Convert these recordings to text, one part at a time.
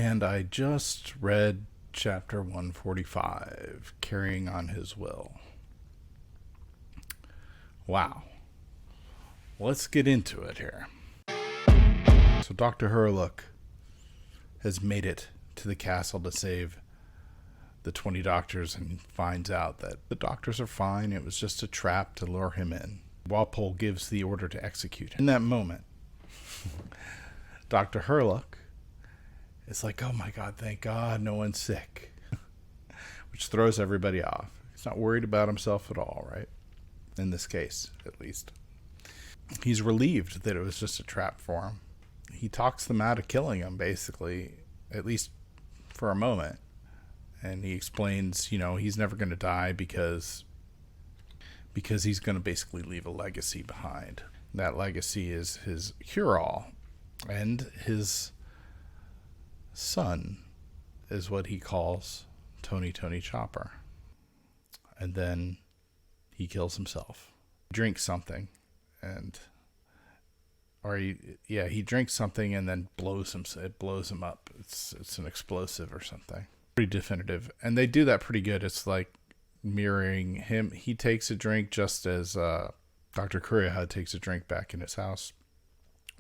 And I just read chapter 145, Carrying on His Will. Wow. Let's get into it here. So Dr. Hurlock has made it to the castle to save the 20 doctors and finds out that the doctors are fine. It was just a trap to lure him in. Walpole gives the order to execute him. In that moment, Dr. Hurlock is like, oh my God, thank God no one's sick. Which throws everybody off. He's not worried about himself at all, right? In this case, at least. He's relieved that it was just a trap for him. He talks them out of killing him, basically, at least for a moment. And he explains, he's never going to die because he's going to basically leave a legacy behind. That legacy is his cure-all. And his son is what he calls Tony Chopper. And then he kills himself. He drinks something he drinks something and then it blows him up. It's an explosive or something. Pretty definitive. And they do that pretty good. It's like mirroring him. He takes a drink just as Dr. Kuriha takes a drink back in his house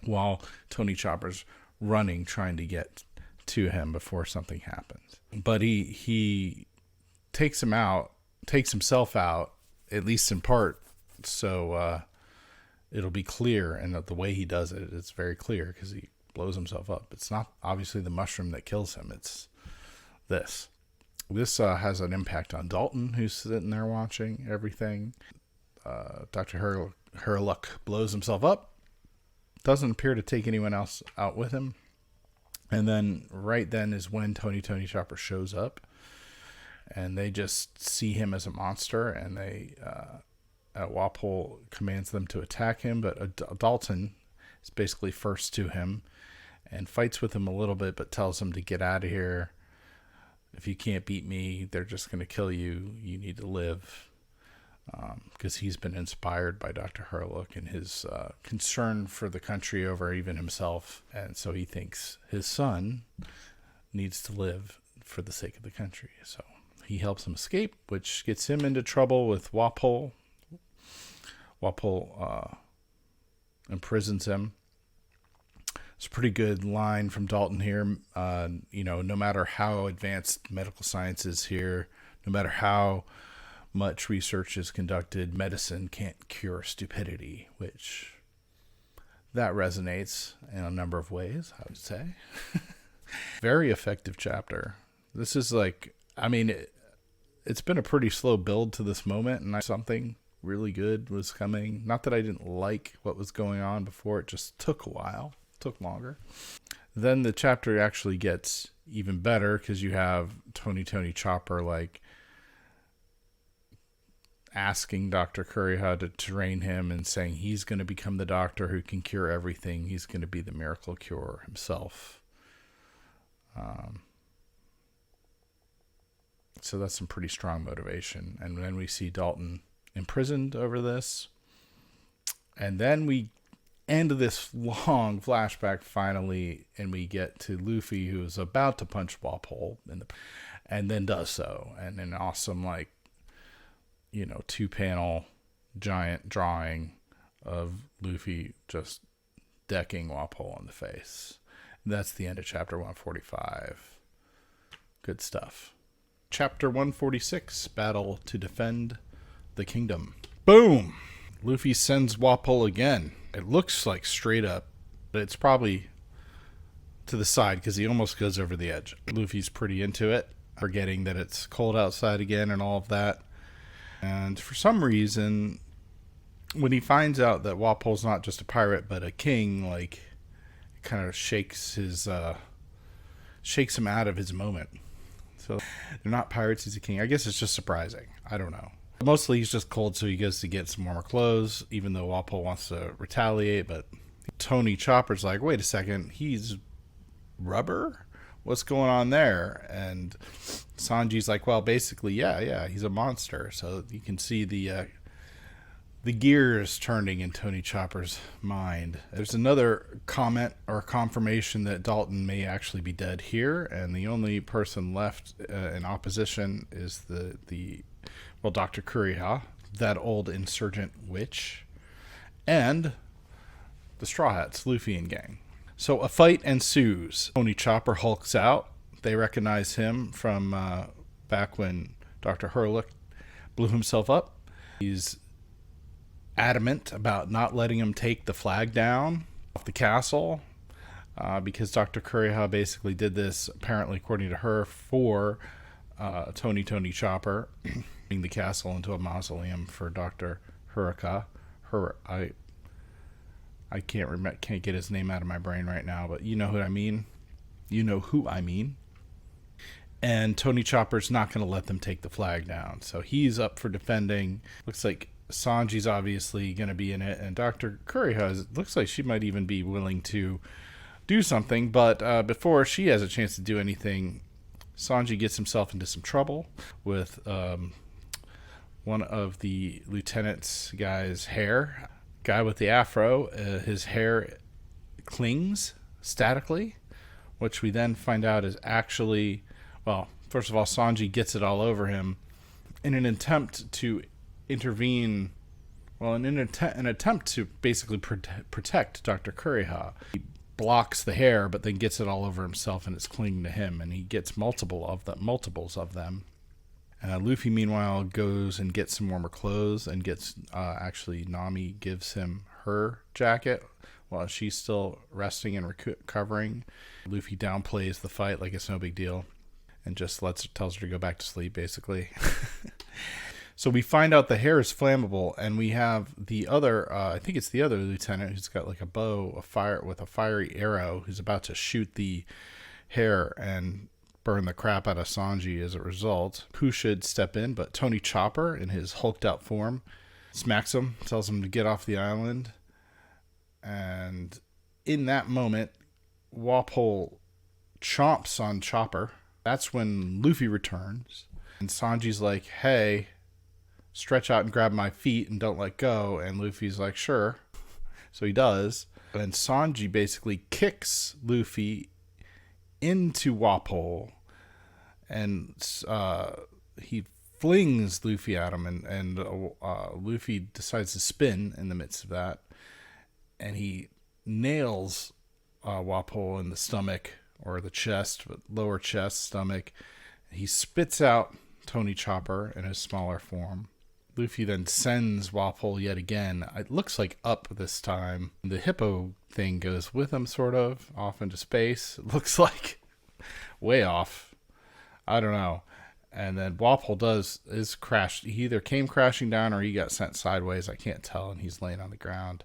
while Tony Chopper's running, trying to get to him before something happens. But he takes himself out, at least in part, so it'll be clear. And the way he does it, it's very clear because he blows himself up. It's not obviously the mushroom that kills him. It's this. This has an impact on Dalton, who's sitting there watching everything. Dr. Hurlock blows himself up. Doesn't appear to take anyone else out with him. And then right then is when Tony Chopper shows up. And they just see him as a monster. And they Walpole commands them to attack him. But Dalton is basically first to him and fights with him a little bit, but tells him to get out of here. If you can't beat me, they're just going to kill you. You need to live. Because he's been inspired by Dr. Hurlock and his concern for the country over even himself. And so he thinks his son needs to live for the sake of the country. So he helps him escape, which gets him into trouble with Walpole. Walpole imprisons him. It's a pretty good line from Dalton here. No matter how advanced medical science is here, no matter how much research is conducted, medicine can't cure stupidity, which that resonates in a number of ways, I would say. Very effective chapter. This is it's been a pretty slow build to this moment, and something really good was coming. Not that I didn't like what was going on before, it just took a while. Took longer. Then the chapter actually gets even better because you have Tony Chopper asking Dr. Kuriha to train him and saying he's going to become the doctor who can cure everything. He's going to be the miracle cure himself. So that's some pretty strong motivation. And then we see Dalton imprisoned over this. And then we end this long flashback finally, and we get to Luffy, who is about to punch Walpole and then does so. And an awesome 2-panel giant drawing of Luffy just decking Walpole in the face. And that's the end of chapter 145. Good stuff. Chapter 146, Battle to Defend the Kingdom. Boom! Luffy sends Walpole again. It looks like straight up, but it's probably to the side because he almost goes over the edge. Luffy's pretty into it, forgetting that it's cold outside again and all of that. And for some reason, when he finds out that Walpole's not just a pirate but a king, it kind of shakes him out of his moment. So they're not pirates, he's a king. I guess it's just surprising. I don't know. Mostly he's just cold, so he goes to get some warmer clothes, even though Walpole wants to retaliate. But Tony Chopper's like, wait a second, he's rubber? What's going on there? And Sanji's like, well, basically, yeah, he's a monster. So you can see the the gears turning in Tony Chopper's mind. There's another comment or confirmation that Dalton may actually be dead here, and the only person left in opposition is Dr. Kuriha, that old insurgent witch, and the Straw Hats, Luffy and gang. So a fight ensues. Tony Chopper hulks out. They recognize him from back when Dr. Hurlock blew himself up. He's adamant about not letting him take the flag down off the castle because Dr. Kuriha basically did this, apparently according to her, for Tony Chopper, turning the castle into a mausoleum for Dr. Huraka. I can't get his name out of my brain right now, but you know who I mean. You know who I mean. And Tony Chopper's not going to let them take the flag down, so he's up for defending. Looks like Sanji's obviously going to be in it, and Dr. Kuriha looks like she might even be willing to do something, but before she has a chance to do anything, Sanji gets himself into some trouble with one of the lieutenant's guy's hair. Guy with the afro, his hair clings statically, which we then find out is actually, well, first of all, Sanji gets it all over him in an attempt to intervene, well, in an attempt to basically protect Dr. Kuriha. He blocks the hair, but then gets it all over himself, and it's clinging to him, and he gets multiples of them. Luffy, meanwhile, goes and gets some warmer clothes and gets, actually, Nami gives him her jacket while she's still resting and recovering. Luffy downplays the fight like it's no big deal and just tells her to go back to sleep, basically. So we find out the hair is flammable, and we have the other, I think it's the other lieutenant who's got like a bow, with a fiery arrow, who's about to shoot the hair and burn the crap out of Sanji as a result. Who should step in but Tony Chopper in his hulked out form? Smacks him, tells him to get off the island. And in that moment, Walpole chomps on Chopper. That's when Luffy returns. And Sanji's like, hey, stretch out and grab my feet and don't let go. And Luffy's like, sure. So he does. And Sanji basically kicks Luffy into Walpole. And he flings Luffy at him, and Luffy decides to spin in the midst of that, and he nails Walpole in the stomach, or the chest, lower chest, stomach. He spits out Tony Chopper in his smaller form. Luffy then sends Walpole yet again. It looks like up this time. The hippo thing goes with him, sort of, off into space. It looks like way off. I don't know. And then Walpole is crashed. He either came crashing down or he got sent sideways. I can't tell. And he's laying on the ground.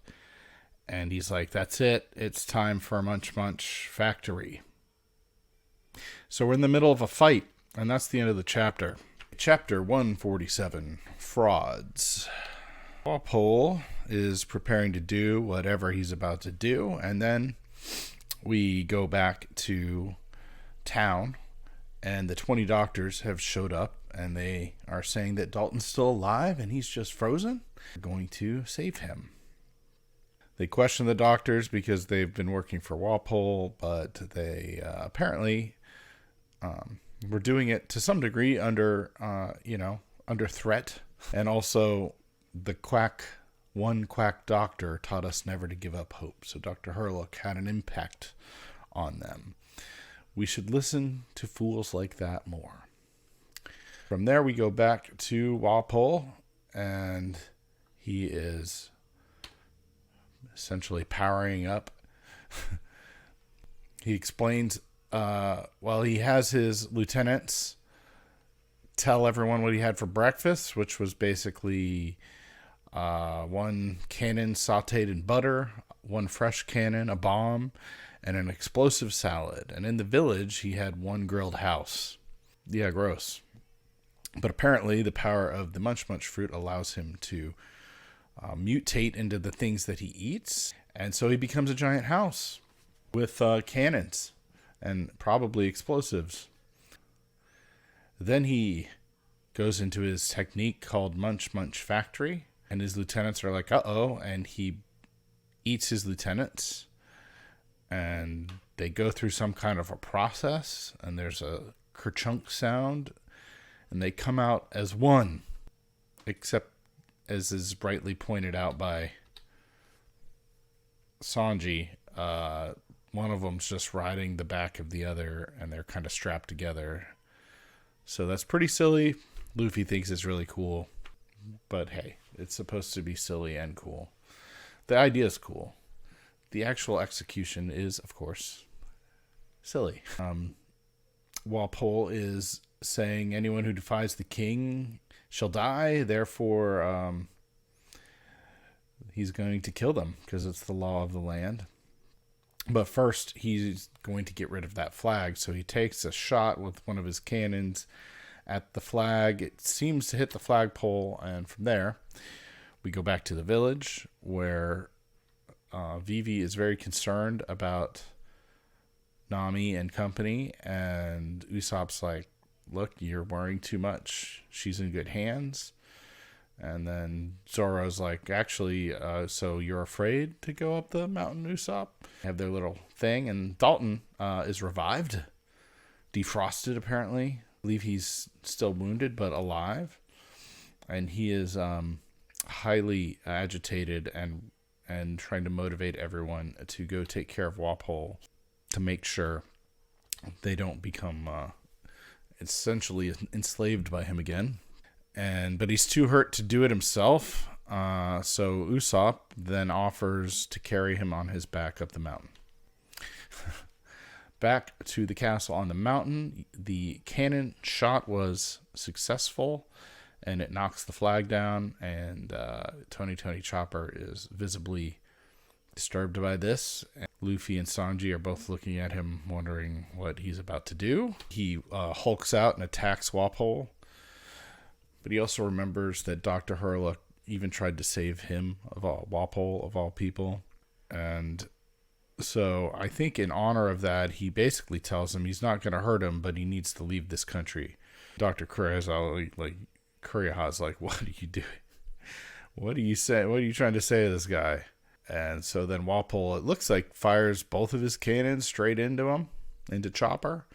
And he's like, that's it. It's time for Munch Munch Factory. So we're in the middle of a fight. And that's the end of the chapter. Chapter 147, Frauds. Walpole is preparing to do whatever he's about to do. And then we go back to town. And the 20 doctors have showed up, and they are saying that Dalton's still alive and he's just frozen. They're going to save him. They question the doctors because they've been working for Walpole, but they apparently were doing it to some degree under threat. And also, one quack doctor taught us never to give up hope. So Dr. Hurlock had an impact on them. We should listen to fools like that more. From there, we go back to Walpole, and he is essentially powering up. He explains, he has his lieutenants tell everyone what he had for breakfast, which was basically one cannon sauteed in butter, one fresh cannon, a bomb, and an explosive salad. And in the village, he had one grilled house. Yeah, gross. But apparently, the power of the Munch Munch fruit allows him to mutate into the things that he eats. And so he becomes a giant house with cannons and probably explosives. Then he goes into his technique called Munch Munch Factory. And his lieutenants are like, uh-oh, and he eats his lieutenants, and they go through some kind of a process, and there's a kerchunk sound, and they come out as one, except, as is rightly pointed out by Sanji, one of them's just riding the back of the other, and they're kind of strapped together. So that's pretty silly. Luffy thinks it's really cool, but hey, it's supposed to be silly and cool. The idea is cool. The actual execution is, of course, silly. Walpole is saying anyone who defies the king shall die. Therefore, he's going to kill them because it's the law of the land. But first, he's going to get rid of that flag. So he takes a shot with one of his cannons at the flag. It seems to hit the flagpole, and from there, we go back to the village where Vivi is very concerned about Nami and company, and Usopp's like, look, you're worrying too much. She's in good hands. And then Zoro's like, actually, so you're afraid to go up the mountain, Usopp? They have their little thing, and Dalton is revived, defrosted apparently. I believe he's still wounded, but alive. And he is highly agitated and trying to motivate everyone to go take care of Walpole to make sure they don't become essentially enslaved by him again. But he's too hurt to do it himself. So Usopp then offers to carry him on his back up the mountain. Back to the castle on the mountain. The cannon shot was successful, and it knocks the flag down. And Tony Chopper is visibly disturbed by this. And Luffy and Sanji are both looking at him, wondering what he's about to do. He hulks out and attacks Walpole. But he also remembers that Dr. Hurlock even tried to save him, Walpole of all people. And so I think in honor of that, he basically tells him he's not going to hurt him, but he needs to leave this country. Dr. Kureha's like, what are you doing? What are you saying? What are you trying to say to this guy? And so then Walpole, it looks like, fires both of his cannons straight into him, into Chopper.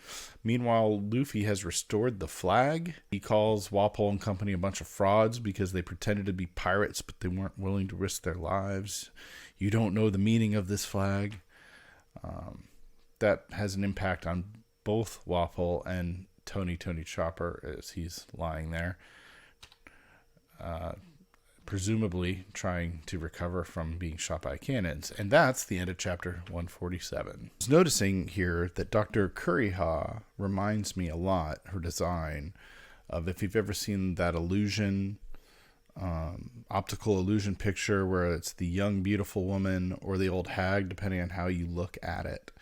Meanwhile, Luffy has restored the flag. He calls Walpole and company a bunch of frauds because they pretended to be pirates, but they weren't willing to risk their lives. You don't know the meaning of this flag. That has an impact on both Walpole and Tony Chopper as he's lying there, presumably trying to recover from being shot by cannons. And that's the end of chapter 147. I was noticing here that Dr. Kureha reminds me a lot, her design, of if you've ever seen that illusion, optical illusion picture where it's the young, beautiful woman or the old hag, depending on how you look at it.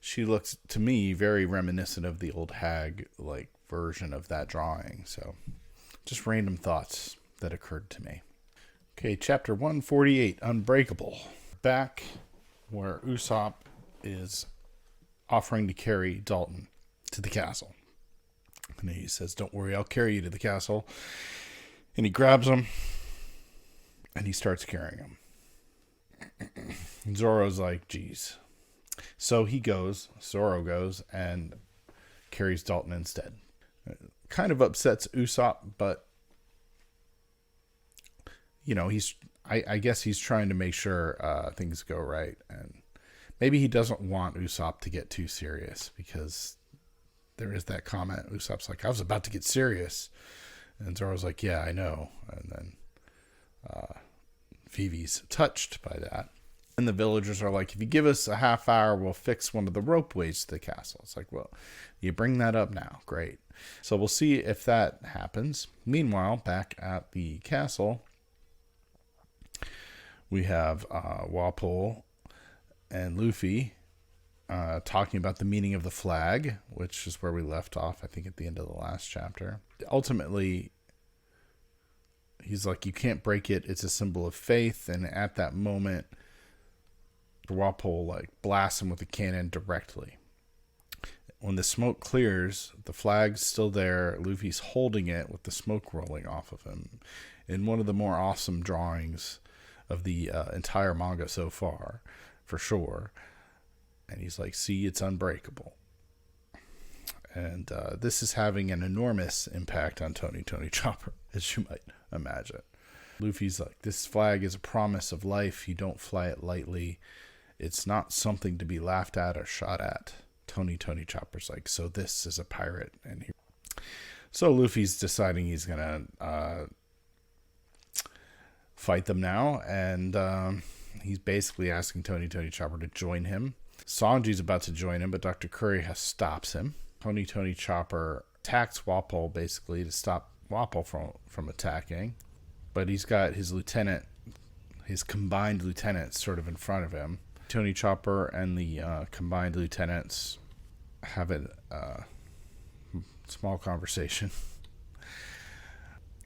She looks, to me, very reminiscent of the old hag, like, version of that drawing. So, just random thoughts that occurred to me. Okay, chapter 148, Unbreakable. Back where Usopp is offering to carry Dalton to the castle. And he says, don't worry, I'll carry you to the castle. And he grabs him, and he starts carrying him. And Zoro's like, geez. So Zoro goes, and carries Dalton instead. Kind of upsets Usopp, but you know, I guess he's trying to make sure things go right. And maybe he doesn't want Usopp to get too serious, because there is that comment. Usopp's like, I was about to get serious. And Zoro's like, yeah, I know. And then Vivi's touched by that. And the villagers are like, if you give us a half hour, we'll fix one of the ropeways to the castle. It's like, well, you bring that up now. Great. So we'll see if that happens. Meanwhile, back at the castle, we have Walpole and Luffy talking about the meaning of the flag, which is where we left off, I think, at the end of the last chapter. Ultimately, he's like, you can't break it. It's a symbol of faith. And at that moment, Walpole blasts him with a cannon directly. When the smoke clears, the flag's still there. Luffy's holding it with the smoke rolling off of him in one of the more awesome drawings of the entire manga so far, for sure. And he's like, see, it's unbreakable. And this is having an enormous impact on Tony Chopper, as you might imagine. Luffy's like, this flag is a promise of life. You don't fly it lightly. It's not something to be laughed at or shot at. Tony Chopper's like, so this is a pirate. So Luffy's deciding he's going to fight them now. And he's basically asking Tony Chopper to join him. Sanji's about to join him, but Dr. Curry stops him. Tony Chopper attacks Wapol basically to stop Wapol from attacking. But he's got his combined lieutenants sort of in front of him. Tony Chopper and the combined lieutenants have a small conversation.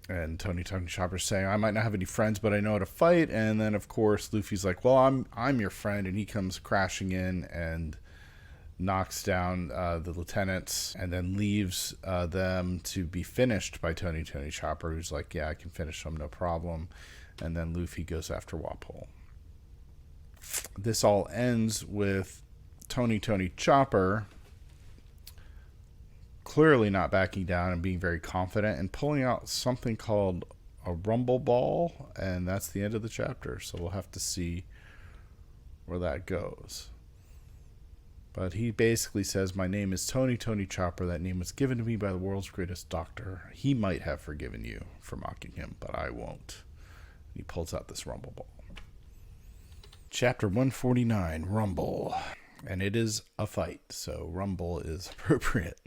And Tony Chopper's saying, I might not have any friends, but I know how to fight. And then, of course, Luffy's like, well, I'm your friend. And he comes crashing in and knocks down the lieutenants and then leaves them to be finished by Tony Chopper, who's like, yeah, I can finish them, no problem. And then Luffy goes after Wapol. This all ends with Tony Chopper clearly not backing down and being very confident and pulling out something called a rumble ball, and that's the end of the chapter. So we'll have to see where that goes. But he basically says, my name is Tony Chopper. That name was given to me by the world's greatest doctor. He might have forgiven you for mocking him, but I won't. He pulls out this rumble ball. Chapter 149, Rumble. And it is a fight, so rumble is appropriate.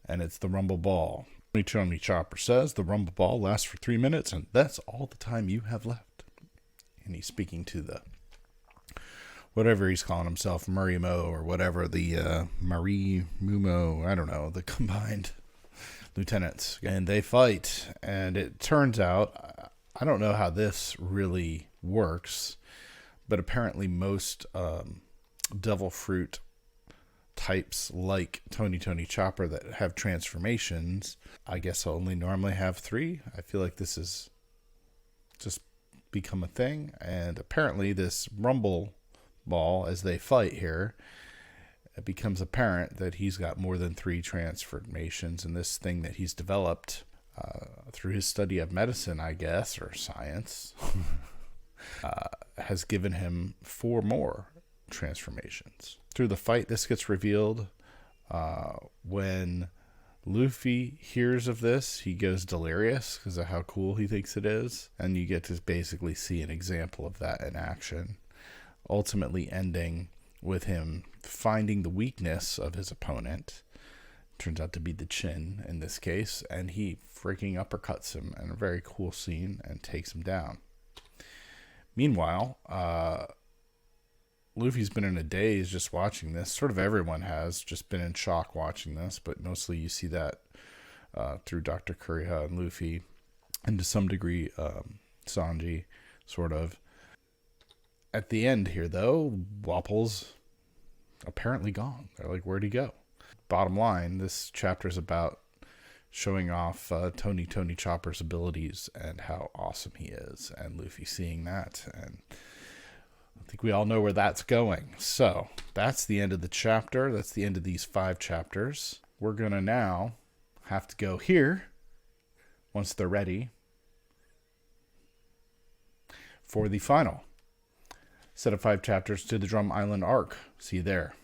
And it's the rumble ball. Tony Chopper says the rumble ball lasts for 3 minutes, and that's all the time you have left. And he's speaking to the, whatever he's calling himself, Murray-Mo or whatever, the Marie Mumo, I don't know, the combined lieutenants. And they fight, and it turns out, I don't know how this really works, but apparently most devil fruit types like Tony Chopper that have transformations, I guess only normally have 3. I feel like this is just become a thing. And apparently this rumble ball, as they fight here, it becomes apparent that he's got more than 3 transformations. And this thing that he's developed through his study of medicine, I guess, or science, has given him 4 more transformations. Through the fight, this gets revealed. When Luffy hears of this, he goes delirious because of how cool he thinks it is, and you get to basically see an example of that in action, ultimately ending with him finding the weakness of his opponent. Turns out to be the chin in this case, and he freaking uppercuts him in a very cool scene and takes him down. Meanwhile, Luffy's been in a daze just watching this. Sort of everyone has just been in shock watching this, but mostly you see that through Dr. Kuriha and Luffy, and to some degree Sanji, sort of. At the end here, though, Wapol's apparently gone. They're like, where'd he go? Bottom line, this chapter is about showing off Tony Chopper's abilities and how awesome he is, and Luffy seeing that, and I think we all know where that's going. So that's the end of the chapter. That's the end of these 5 chapters. We're going to now have to go here, once they're ready, for the final set of 5 chapters to the Drum Island arc. See you there.